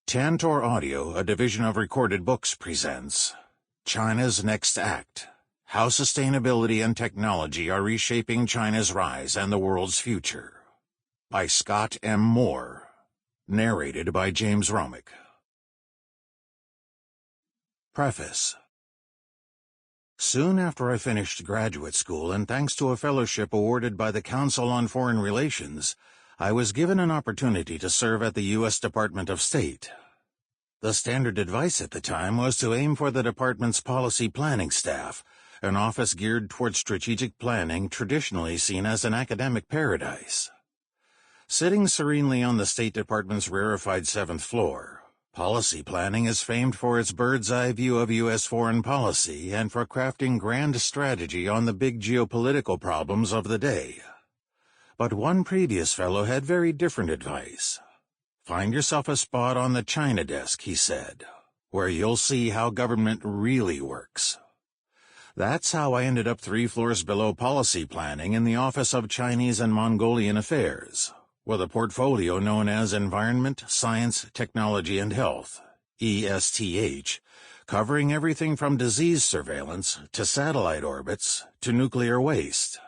Tantor Audio, a division of Recorded Books, presents China's Next Act: How Sustainability and Technology Are Reshaping China's Rise and the World's Future, by Scott M. Moore. Narrated by James Romick. Preface. Soon after I finished graduate school, and thanks to a fellowship awarded by the Council on Foreign Relations, I was given an opportunity to serve at the U.S. Department of State. The standard advice at the time was to aim for the department's policy planning staff, an office geared toward strategic planning traditionally seen as an academic paradise. Sitting serenely on the State Department's rarefied 7th floor, policy planning is famed for its bird's-eye view of U.S. foreign policy and for crafting grand strategy on the big geopolitical problems of the day. But one previous fellow had very different advice. Find yourself a spot on the China desk, he said, where you'll see how government really works. That's how I ended up 3 floors below policy planning in the Office of Chinese and Mongolian Affairs, with a portfolio known as Environment, Science, Technology, and Health, ESTH, covering everything from disease surveillance to satellite orbits to nuclear waste.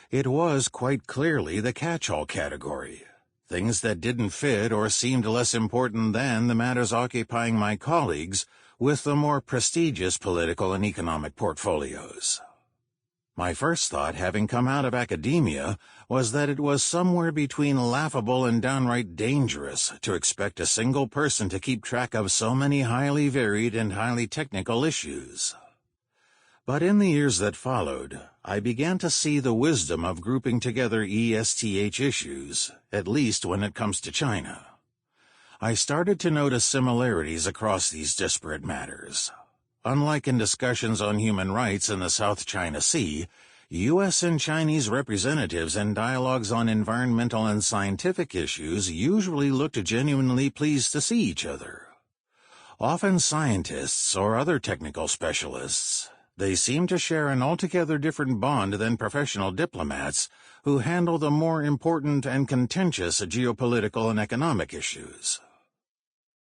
It was quite clearly the catch-all category, things that didn't fit or seemed less important than the matters occupying my colleagues with the more prestigious political and economic portfolios. My first thought, having come out of academia, was that it was somewhere between laughable and downright dangerous to expect a single person to keep track of so many highly varied and highly technical issues. But in the years that followed, I began to see the wisdom of grouping together ESTH issues, at least when it comes to China. I started to notice similarities across these disparate matters. Unlike in discussions on human rights in the South China Sea, U.S. and Chinese representatives in dialogues on environmental and scientific issues usually looked genuinely pleased to see each other. Often scientists or other technical specialists, they seem to share an altogether different bond than professional diplomats who handle the more important and contentious geopolitical and economic issues.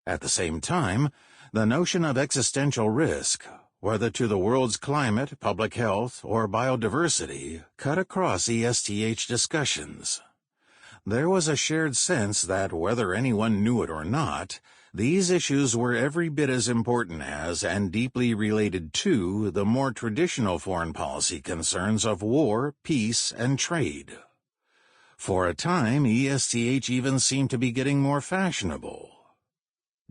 At the same time, the notion of existential risk, whether to the world's climate, public health, or biodiversity, cut across ESTH discussions. There was a shared sense that, whether anyone knew it or not, these issues were every bit as important as and deeply related to the more traditional foreign policy concerns of war, peace, and trade. For a time, ESTH even seemed to be getting more fashionable.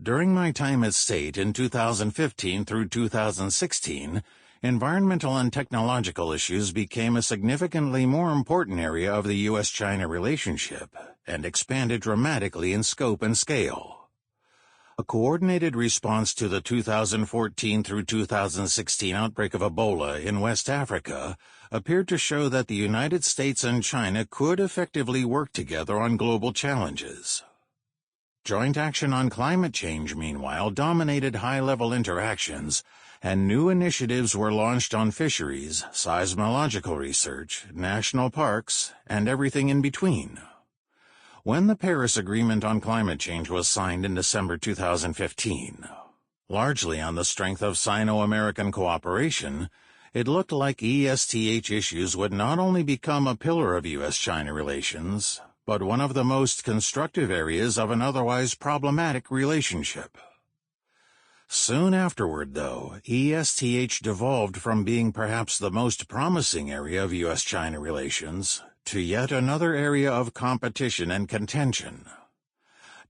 During my time at State in 2015 through 2016, environmental and technological issues became a significantly more important area of the U.S.-China relationship and expanded dramatically in scope and scale. A coordinated response to the 2014 through 2016 outbreak of Ebola in West Africa appeared to show that the United States and China could effectively work together on global challenges. Joint action on climate change, meanwhile, dominated high-level interactions, and new initiatives were launched on fisheries, seismological research, national parks, and everything in between. When the Paris Agreement on Climate Change was signed in December 2015, largely on the strength of Sino-American cooperation, it looked like ESTH issues would not only become a pillar of U.S.-China relations, but one of the most constructive areas of an otherwise problematic relationship. Soon afterward, though, ESTH devolved from being perhaps the most promising area of U.S.-China relations to yet another area of competition and contention.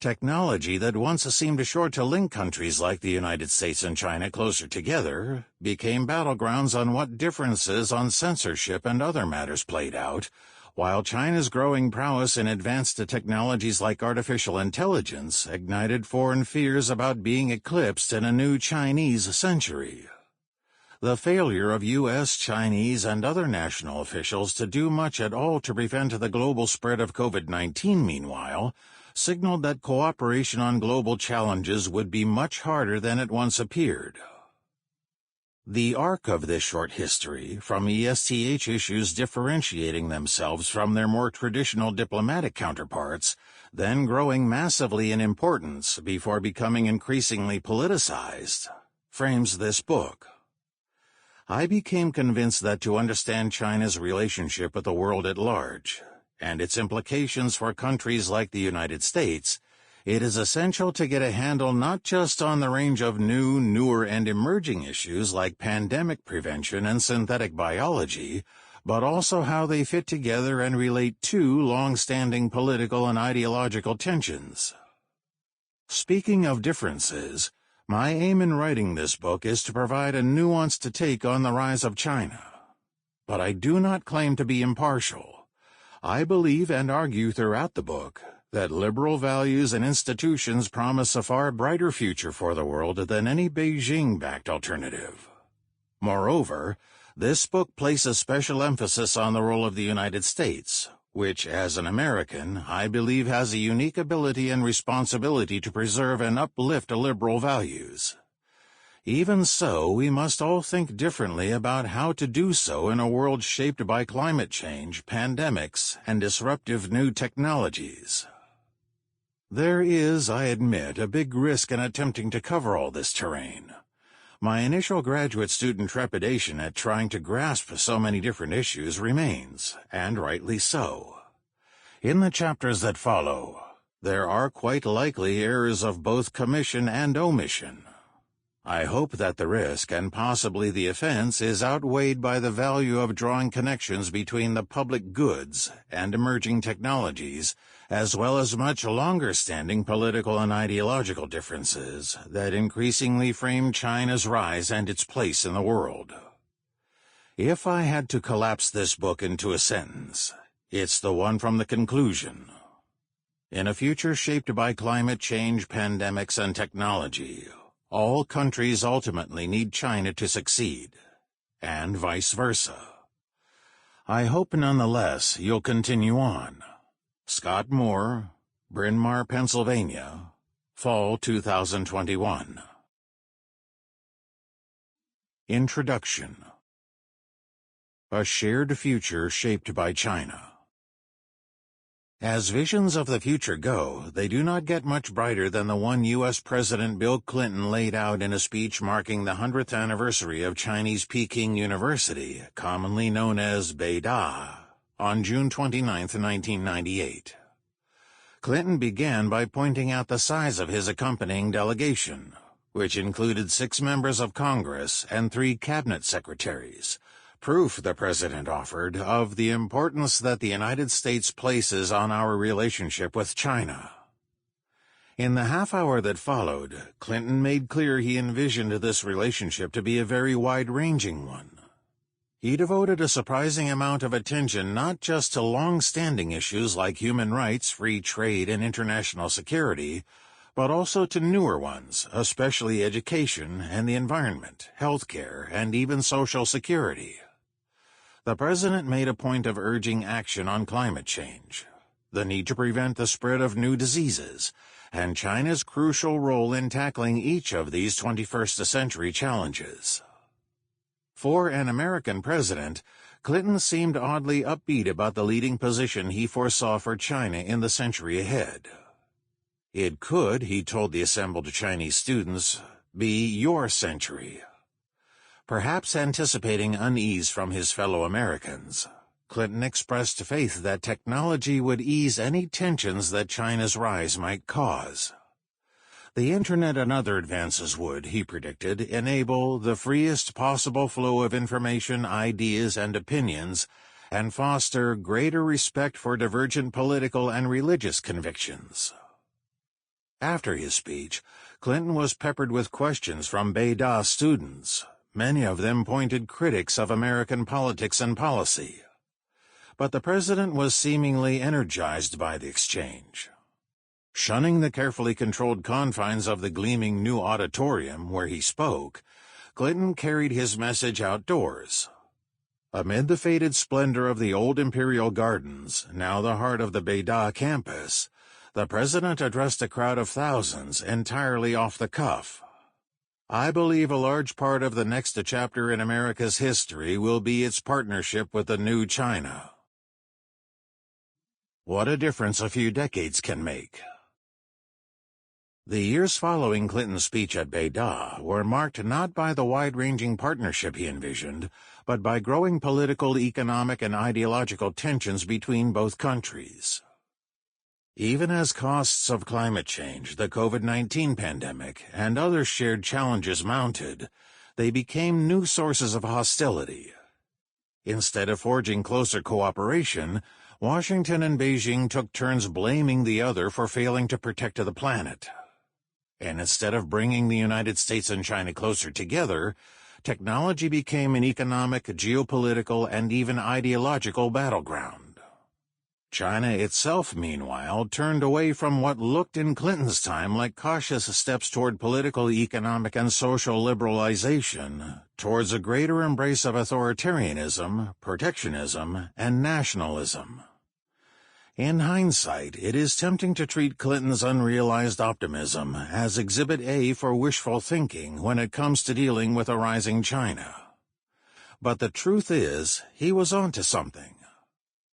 Technology that once seemed sure to link countries like the United States and China closer together became battlegrounds on what differences on censorship and other matters played out, while China's growing prowess in advanced technologies like artificial intelligence ignited foreign fears about being eclipsed in a new Chinese century. The failure of U.S., Chinese, and other national officials to do much at all to prevent the global spread of COVID-19, meanwhile, signaled that cooperation on global challenges would be much harder than it once appeared. The arc of this short history, from ESTH issues differentiating themselves from their more traditional diplomatic counterparts, then growing massively in importance before becoming increasingly politicized, frames this book. I became convinced that to understand China's relationship with the world at large, and its implications for countries like the United States, it is essential to get a handle not just on the range of newer and emerging issues like pandemic prevention and synthetic biology, but also how they fit together and relate to long-standing political and ideological tensions. Speaking of differences, my aim in writing this book is to provide a nuanced take on the rise of China. But I do not claim to be impartial. I believe and argue throughout the book that liberal values and institutions promise a far brighter future for the world than any Beijing-backed alternative. Moreover, this book places special emphasis on the role of the United States, which, as an American, I believe has a unique ability and responsibility to preserve and uplift liberal values. Even so, we must all think differently about how to do so in a world shaped by climate change, pandemics, and disruptive new technologies. There is, I admit, a big risk in attempting to cover all this terrain. My initial graduate student trepidation at trying to grasp so many different issues remains, and rightly so. In the chapters that follow, there are quite likely errors of both commission and omission. I hope that the risk, and possibly the offense, is outweighed by the value of drawing connections between the public goods and emerging technologies, as well as much longer-standing political and ideological differences that increasingly frame China's rise and its place in the world. If I had to collapse this book into a sentence, it's the one from the conclusion. In a future shaped by climate change, pandemics, and technology, all countries ultimately need China to succeed, and vice versa. I hope nonetheless you'll continue on. Scott Moore, Bryn Mawr, Pennsylvania, Fall 2021. Introduction. A Shared Future Shaped by China. As visions of the future go, they do not get much brighter than the one U.S. President Bill Clinton laid out in a speech marking the 100th anniversary of Chinese Peking University, commonly known as Beida, on June 29, 1998. Clinton began by pointing out the size of his accompanying delegation, which included 6 members of Congress and 3 cabinet secretaries, proof, the president offered, of the importance that the United States places on our relationship with China. In the half hour that followed, Clinton made clear he envisioned this relationship to be a very wide-ranging one. He devoted a surprising amount of attention not just to long-standing issues like human rights, free trade, and international security, but also to newer ones, especially education and the environment, healthcare, and even social security. The president made a point of urging action on climate change, the need to prevent the spread of new diseases, and China's crucial role in tackling each of these 21st-century challenges. For an American president, Clinton seemed oddly upbeat about the leading position he foresaw for China in the century ahead. It could, he told the assembled Chinese students, be your century. Perhaps anticipating unease from his fellow Americans, Clinton expressed faith that technology would ease any tensions that China's rise might cause. The Internet and other advances would, he predicted, enable the freest possible flow of information, ideas, and opinions, and foster greater respect for divergent political and religious convictions. After his speech, Clinton was peppered with questions from Beida students, many of them pointed critics of American politics and policy. But the president was seemingly energized by the exchange. Shunning the carefully controlled confines of the gleaming new auditorium where he spoke, Clinton carried his message outdoors. Amid the faded splendor of the old Imperial Gardens, now the heart of the Beida campus, the president addressed a crowd of thousands entirely off the cuff. I believe a large part of the next chapter in America's history will be its partnership with the new China. What a difference a few decades can make. The years following Clinton's speech at Beida were marked not by the wide-ranging partnership he envisioned, but by growing political, economic, and ideological tensions between both countries. Even as costs of climate change, the COVID-19 pandemic, and other shared challenges mounted, they became new sources of hostility. Instead of forging closer cooperation, Washington and Beijing took turns blaming the other for failing to protect the planet. And instead of bringing the United States and China closer together, technology became an economic, geopolitical, and even ideological battleground. China itself, meanwhile, turned away from what looked in Clinton's time like cautious steps toward political, economic, and social liberalization, towards a greater embrace of authoritarianism, protectionism, and nationalism. In hindsight, it is tempting to treat Clinton's unrealized optimism as Exhibit A for wishful thinking when it comes to dealing with a rising China. But the truth is, he was onto something.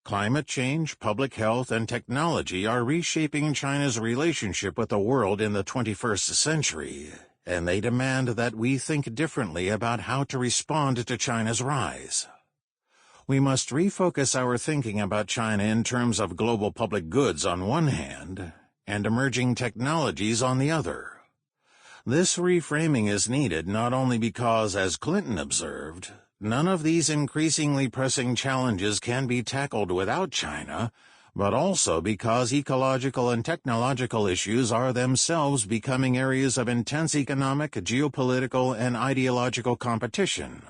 Climate change, public health, and technology are reshaping China's relationship with the world in the 21st century, and they demand that we think differently about how to respond to China's rise. We must refocus our thinking about China in terms of global public goods on one hand, and emerging technologies on the other. This reframing is needed not only because, as Clinton observed, none of these increasingly pressing challenges can be tackled without China, but also because ecological and technological issues are themselves becoming areas of intense economic, geopolitical, and ideological competition.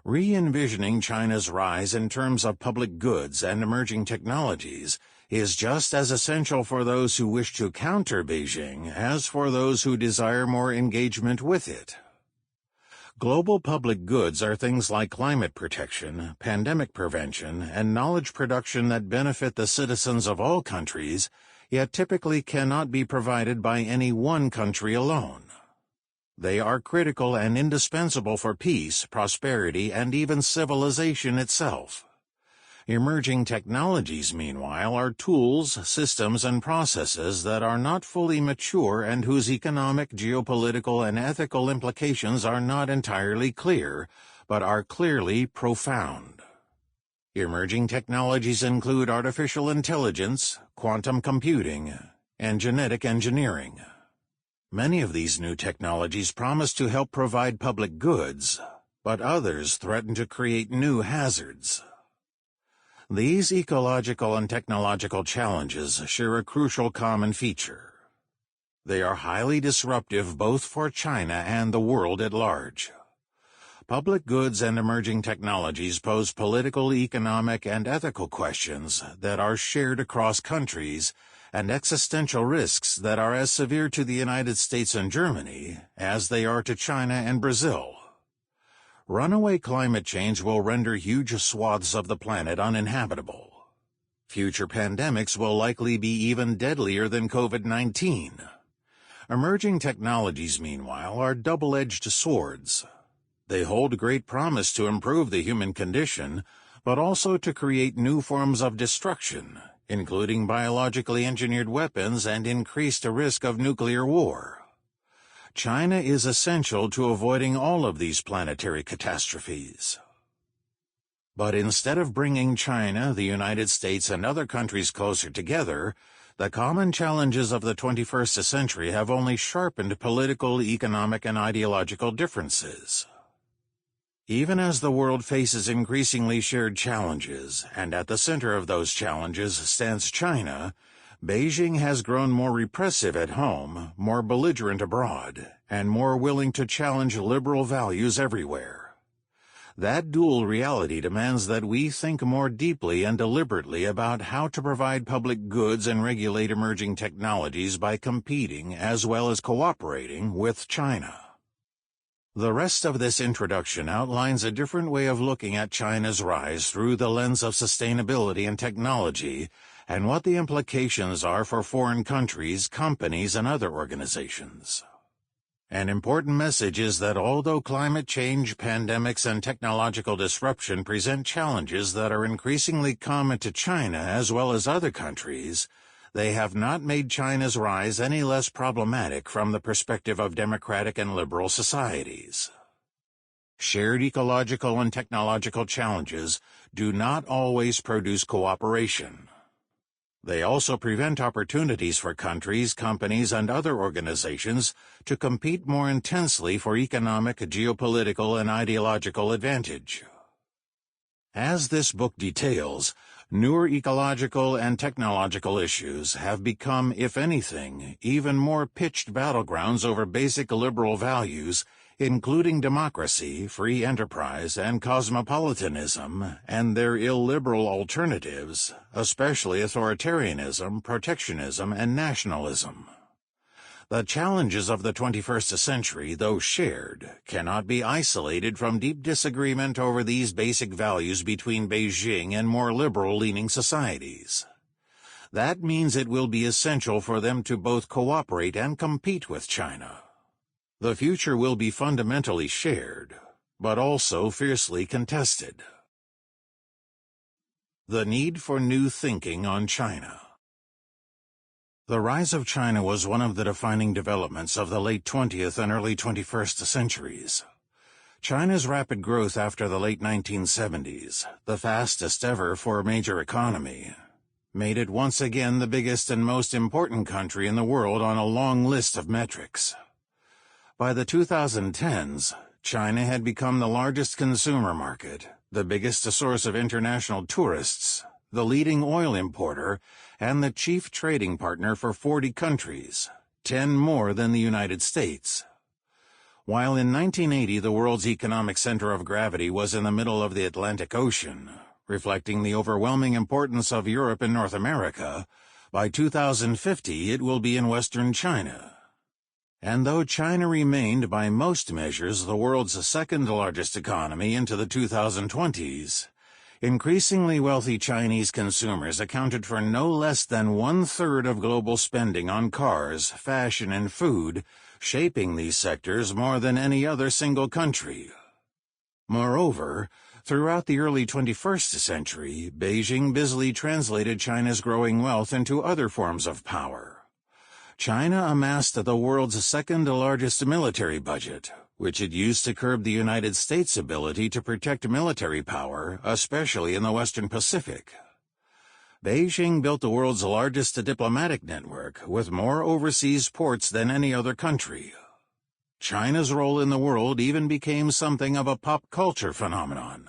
Re-envisioning China's rise in terms of public goods and emerging technologies is just as essential for those who wish to counter Beijing as for those who desire more engagement with it. Global public goods are things like climate protection, pandemic prevention, and knowledge production that benefit the citizens of all countries, yet typically cannot be provided by any one country alone. They are critical and indispensable for peace, prosperity, and even civilization itself. Emerging technologies, meanwhile, are tools, systems, and processes that are not fully mature and whose economic, geopolitical, and ethical implications are not entirely clear, but are clearly profound. Emerging technologies include artificial intelligence, quantum computing, and genetic engineering. Many of these new technologies promise to help provide public goods, but others threaten to create new hazards. These ecological and technological challenges share a crucial common feature. They are highly disruptive both for China and the world at large. Public goods and emerging technologies pose political, economic, and ethical questions that are shared across countries, and existential risks that are as severe to the United States and Germany as they are to China and Brazil. Runaway climate change will render huge swaths of the planet uninhabitable. Future pandemics will likely be even deadlier than COVID-19. Emerging technologies, meanwhile, are double-edged swords. They hold great promise to improve the human condition, but also to create new forms of destruction, including biologically engineered weapons and increased risk of nuclear war. China is essential to avoiding all of these planetary catastrophes. But instead of bringing China, the United States, and other countries closer together, the common challenges of the 21st century have only sharpened political, economic, and ideological differences. Even as the world faces increasingly shared challenges, and at the center of those challenges stands China, Beijing has grown more repressive at home, more belligerent abroad, and more willing to challenge liberal values everywhere. That dual reality demands that we think more deeply and deliberately about how to provide public goods and regulate emerging technologies by competing as well as cooperating with China. The rest of this introduction outlines a different way of looking at China's rise through the lens of sustainability and technology, and what the implications are for foreign countries, companies, and other organizations. An important message is that although climate change, pandemics, and technological disruption present challenges that are increasingly common to China as well as other countries, they have not made China's rise any less problematic from the perspective of democratic and liberal societies. Shared ecological and technological challenges do not always produce cooperation. They also prevent opportunities for countries, companies, and other organizations to compete more intensely for economic, geopolitical, and ideological advantage. As this book details, newer ecological and technological issues have become, if anything, even more pitched battlegrounds over basic liberal values, including democracy, free enterprise, and cosmopolitanism, and their illiberal alternatives, especially authoritarianism, protectionism, and nationalism. The challenges of the 21st century, though shared, cannot be isolated from deep disagreement over these basic values between Beijing and more liberal-leaning societies. That means it will be essential for them to both cooperate and compete with China. The future will be fundamentally shared, but also fiercely contested. The need for new thinking on China. The rise of China was one of the defining developments of the late 20th and early 21st centuries. China's rapid growth after the late 1970s, the fastest ever for a major economy, made it once again the biggest and most important country in the world on a long list of metrics. By the 2010s, China had become the largest consumer market, the biggest source of international tourists, the leading oil importer, and the chief trading partner for 40 countries, 10 more than the United States. While in 1980 the world's economic center of gravity was in the middle of the Atlantic Ocean, reflecting the overwhelming importance of Europe and North America, by 2050 it will be in Western China. And though China remained by most measures the world's second-largest economy into the 2020s, increasingly wealthy Chinese consumers accounted for no less than one-third of global spending on cars, fashion, and food, shaping these sectors more than any other single country. Moreover, throughout the early 21st century, Beijing busily translated China's growing wealth into other forms of power. China amassed the world's second-largest military budget, which it used to curb the United States' ability to protect military power, especially in the Western Pacific. Beijing built the world's largest diplomatic network, with more overseas ports than any other country. China's role in the world even became something of a pop culture phenomenon.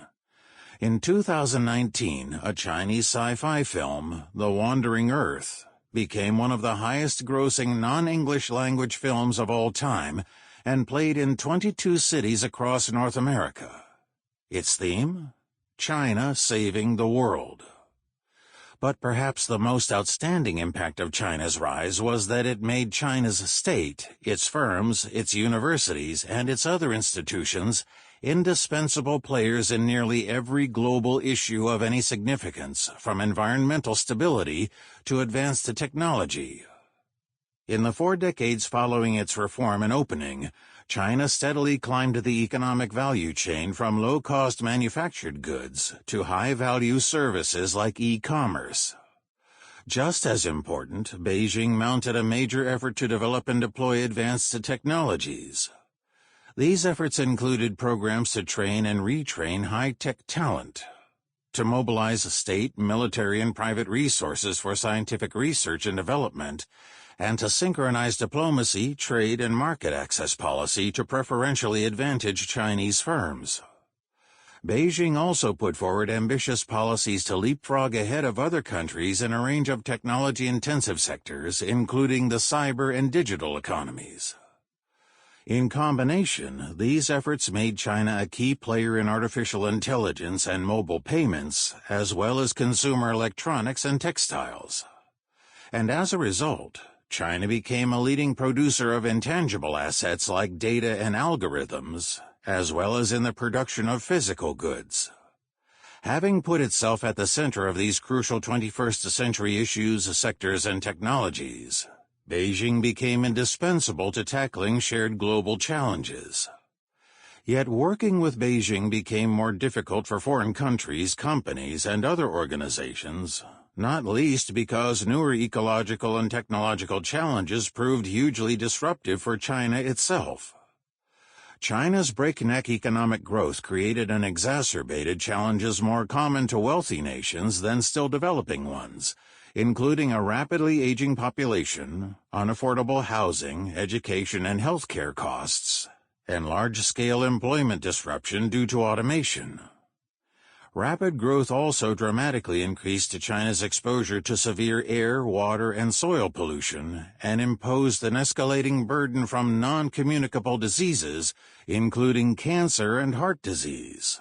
In 2019, a Chinese sci-fi film, The Wandering Earth, became one of the highest-grossing non-English language films of all time and played in 22 cities across North America. Its theme? China saving the world. But perhaps the most outstanding impact of China's rise was that it made China's state, its firms, its universities, and its other institutions indispensable players in nearly every global issue of any significance, from environmental stability to advanced technology. In the 4 decades following its reform and opening, China steadily climbed the economic value chain from low-cost manufactured goods to high-value services like e-commerce. Just as important, Beijing mounted a major effort to develop and deploy advanced technologies. These efforts included programs to train and retrain high-tech talent, to mobilize state, military, and private resources for scientific research and development, and to synchronize diplomacy, trade, and market access policy to preferentially advantage Chinese firms. Beijing also put forward ambitious policies to leapfrog ahead of other countries in a range of technology-intensive sectors, including the cyber and digital economies. In combination, these efforts made China a key player in artificial intelligence and mobile payments, as well as consumer electronics and textiles. And as a result, China became a leading producer of intangible assets like data and algorithms, as well as in the production of physical goods. Having put itself at the center of these crucial 21st century issues, sectors, and technologies, Beijing became indispensable to tackling shared global challenges. Yet working with Beijing became more difficult for foreign countries, companies, and other organizations, not least because newer ecological and technological challenges proved hugely disruptive for China itself. China's breakneck economic growth created and exacerbated challenges more common to wealthy nations than still developing ones, including a rapidly aging population, unaffordable housing, education and healthcare costs, and large-scale employment disruption due to automation. Rapid growth also dramatically increased China's exposure to severe air, water, and soil pollution and imposed an escalating burden from non-communicable diseases, including cancer and heart disease.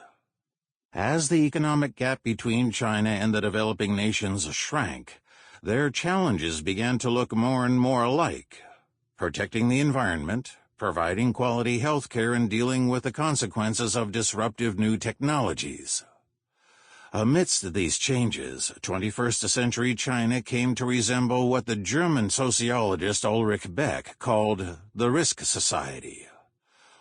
As the economic gap between China and the developing nations shrank, their challenges began to look more and more alike: protecting the environment, providing quality health care, and dealing with the consequences of disruptive new technologies. Amidst these changes, 21st century China came to resemble what the German sociologist Ulrich Beck called the risk society,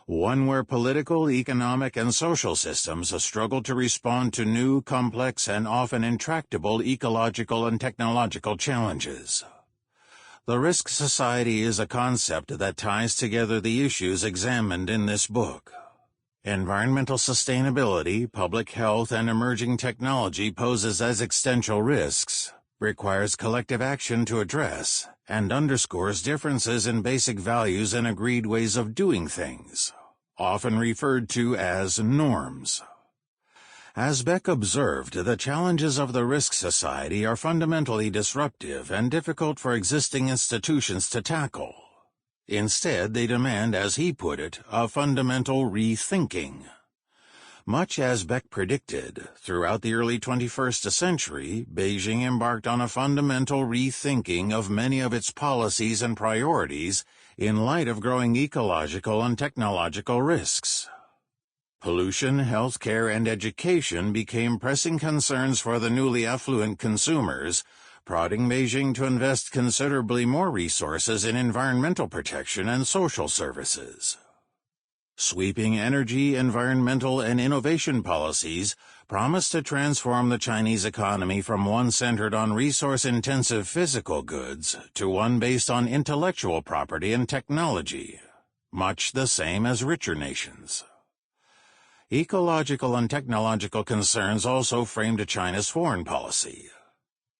one where political, economic, and social systems struggled to respond to new, complex, and often intractable ecological and technological challenges. The risk society is a concept that ties together the issues examined in this book. Environmental sustainability, public health, and emerging technology poses existential risks, requires collective action to address, and underscores differences in basic values and agreed ways of doing things, often referred to as norms. As Beck observed, the challenges of the risk society are fundamentally disruptive and difficult for existing institutions to tackle. Instead, they demand, as he put it, a fundamental rethinking. Much as Beck predicted, throughout the early 21st century, Beijing embarked on a fundamental rethinking of many of its policies and priorities in light of growing ecological and technological risks. Pollution, healthcare, and education became pressing concerns for the newly affluent consumers, prodding Beijing to invest considerably more resources in environmental protection and social services. Sweeping energy, environmental, and innovation policies promised to transform the Chinese economy from one centered on resource-intensive physical goods to one based on intellectual property and technology, much the same as richer nations. Ecological and technological concerns also framed China's foreign policy.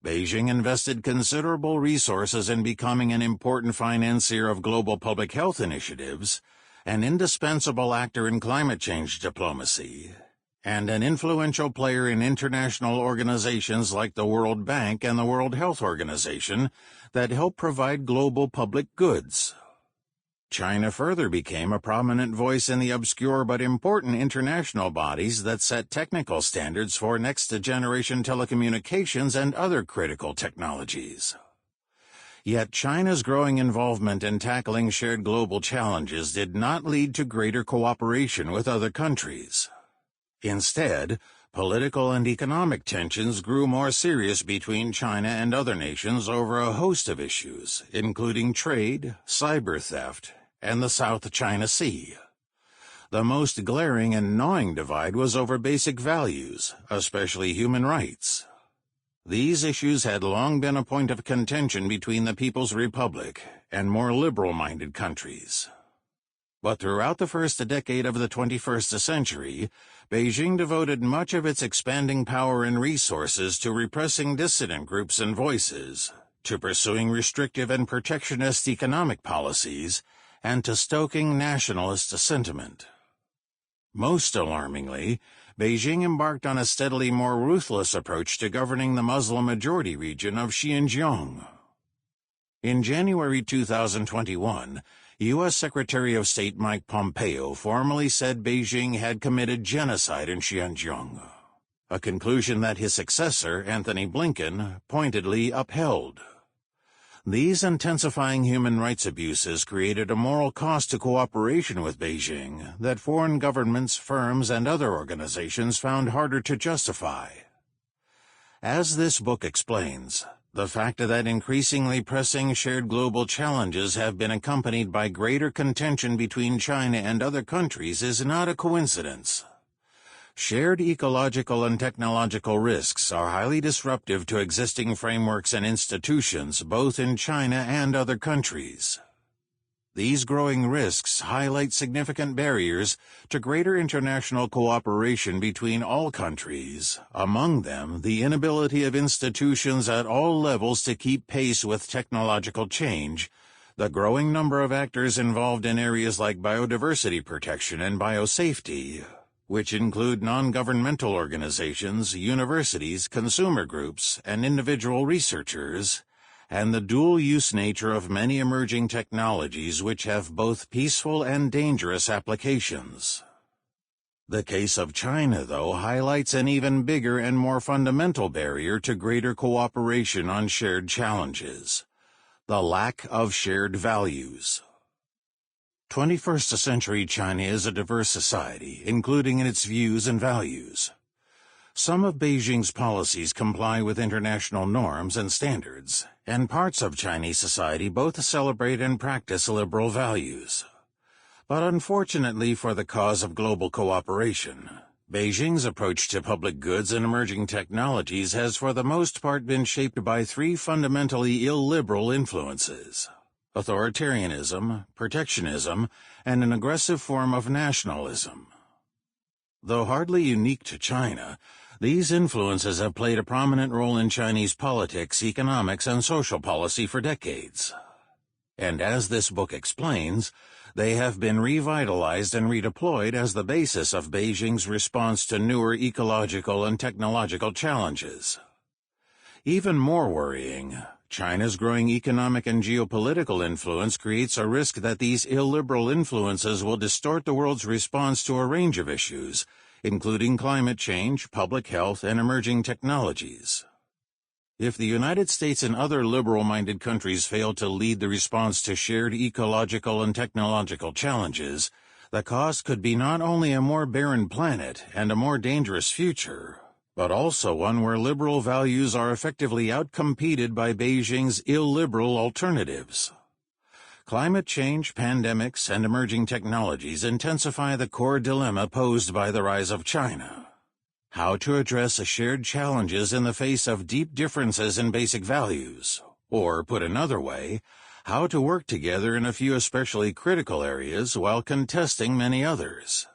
Beijing invested considerable resources in becoming an important financier of global public health initiatives, an indispensable actor in climate change diplomacy, and an influential player in international organizations like the World Bank and the World Health Organization that help provide global public goods. China further became a prominent voice in the obscure but important international bodies that set technical standards for next-generation telecommunications and other critical technologies. Yet China's growing involvement in tackling shared global challenges did not lead to greater cooperation with other countries. Instead, political and economic tensions grew more serious between China and other nations over a host of issues, including trade, cyber theft, and the South China Sea. The most glaring and gnawing divide was over basic values, especially human rights. These issues had long been a point of contention between the People's Republic and more liberal-minded countries. But throughout the first decade of the 21st century, Beijing devoted much of its expanding power and resources to repressing dissident groups and voices, to pursuing restrictive and protectionist economic policies, and to stoking nationalist sentiment. Most alarmingly, Beijing embarked on a steadily more ruthless approach to governing the Muslim-majority region of Xinjiang. In January 2021, U.S. Secretary of State Mike Pompeo formally said Beijing had committed genocide in Xinjiang, a conclusion that his successor, Anthony Blinken, pointedly upheld. These intensifying human rights abuses created a moral cost to cooperation with Beijing that foreign governments, firms, and other organizations found harder to justify. As this book explains, The fact that increasingly pressing shared global challenges have been accompanied by greater contention between China and other countries is not a coincidence. Shared ecological and technological risks are highly disruptive to existing frameworks and institutions, both in China and other countries. These growing risks highlight significant barriers to greater international cooperation between all countries, among them the inability of institutions at all levels to keep pace with technological change, the growing number of actors involved in areas like biodiversity protection and biosafety, which include non-governmental organizations, universities, consumer groups, and individual researchers, and the dual-use nature of many emerging technologies which have both peaceful and dangerous applications. The case of China, though, highlights an even bigger and more fundamental barrier to greater cooperation on shared challenges: the lack of shared values. 21st century China is a diverse society, including in its views and values. Some of Beijing's policies comply with international norms and standards, and parts of Chinese society both celebrate and practice liberal values. But unfortunately for the cause of global cooperation, Beijing's approach to public goods and emerging technologies has for the most part been shaped by three fundamentally illiberal influences: authoritarianism, protectionism, and an aggressive form of nationalism. Though hardly unique to China, these influences have played a prominent role in Chinese politics, economics, and social policy for decades. And as this book explains, they have been revitalized and redeployed as the basis of Beijing's response to newer ecological and technological challenges. Even more worrying, China's growing economic and geopolitical influence creates a risk that these illiberal influences will distort the world's response to a range of issues, including climate change, public health, and emerging technologies. If the United States and other liberal-minded countries fail to lead the response to shared ecological and technological challenges, the cost could be not only a more barren planet and a more dangerous future, but also one where liberal values are effectively outcompeted by Beijing's illiberal alternatives. Climate change, pandemics, and emerging technologies intensify the core dilemma posed by the rise of China: how to address shared challenges in the face of deep differences in basic values, or, put another way, how to work together in a few especially critical areas while contesting many others.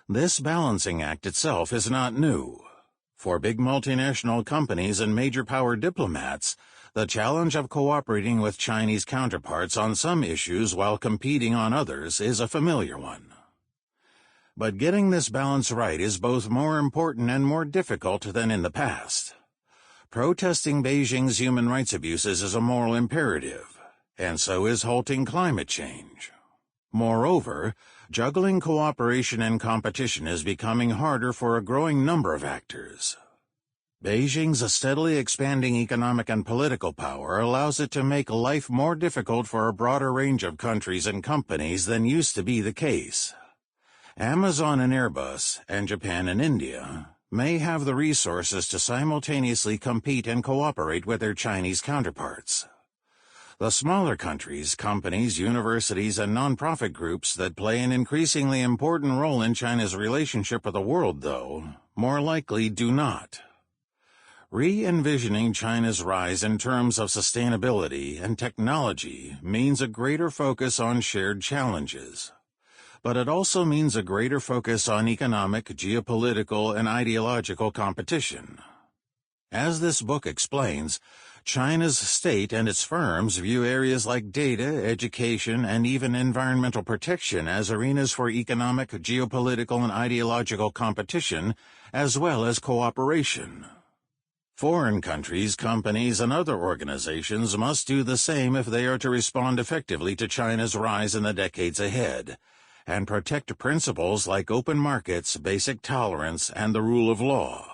This balancing act itself is not new. For big multinational companies and major power diplomats, the challenge of cooperating with Chinese counterparts on some issues while competing on others is a familiar one. But getting this balance right is both more important and more difficult than in the past. Protesting Beijing's human rights abuses is a moral imperative, and so is halting climate change. Moreover, juggling cooperation and competition is becoming harder for a growing number of actors. Beijing's steadily expanding economic and political power allows it to make life more difficult for a broader range of countries and companies than used to be the case. Amazon and Airbus, and Japan and India, may have the resources to simultaneously compete and cooperate with their Chinese counterparts. The smaller countries, companies, universities, and nonprofit groups that play an increasingly important role in China's relationship with the world, though, more likely do not. Re-envisioning China's rise in terms of sustainability and technology means a greater focus on shared challenges. But it also means a greater focus on economic, geopolitical, and ideological competition. As this book explains, China's state and its firms view areas like data, education, and even environmental protection as arenas for economic, geopolitical, and ideological competition, as well as cooperation. Foreign countries, companies, and other organizations must do the same if they are to respond effectively to China's rise in the decades ahead, and protect principles like open markets, basic tolerance, and the rule of law.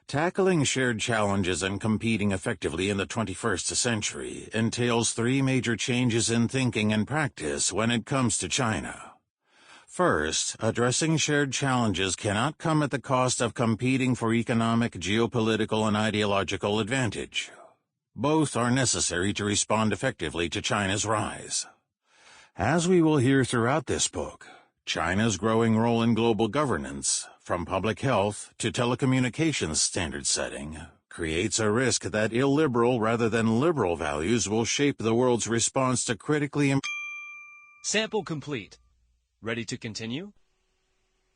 Tackling shared challenges and competing effectively in the 21st century entails three major changes in thinking and practice when it comes to China. First, addressing shared challenges cannot come at the cost of competing for economic, geopolitical, and ideological advantage. Both are necessary to respond effectively to China's rise. As we will hear throughout this book, China's growing role in global governance, from public health to telecommunications standard setting, creates a risk that illiberal rather than liberal values will shape the world's response to critically Sample complete. Ready to continue?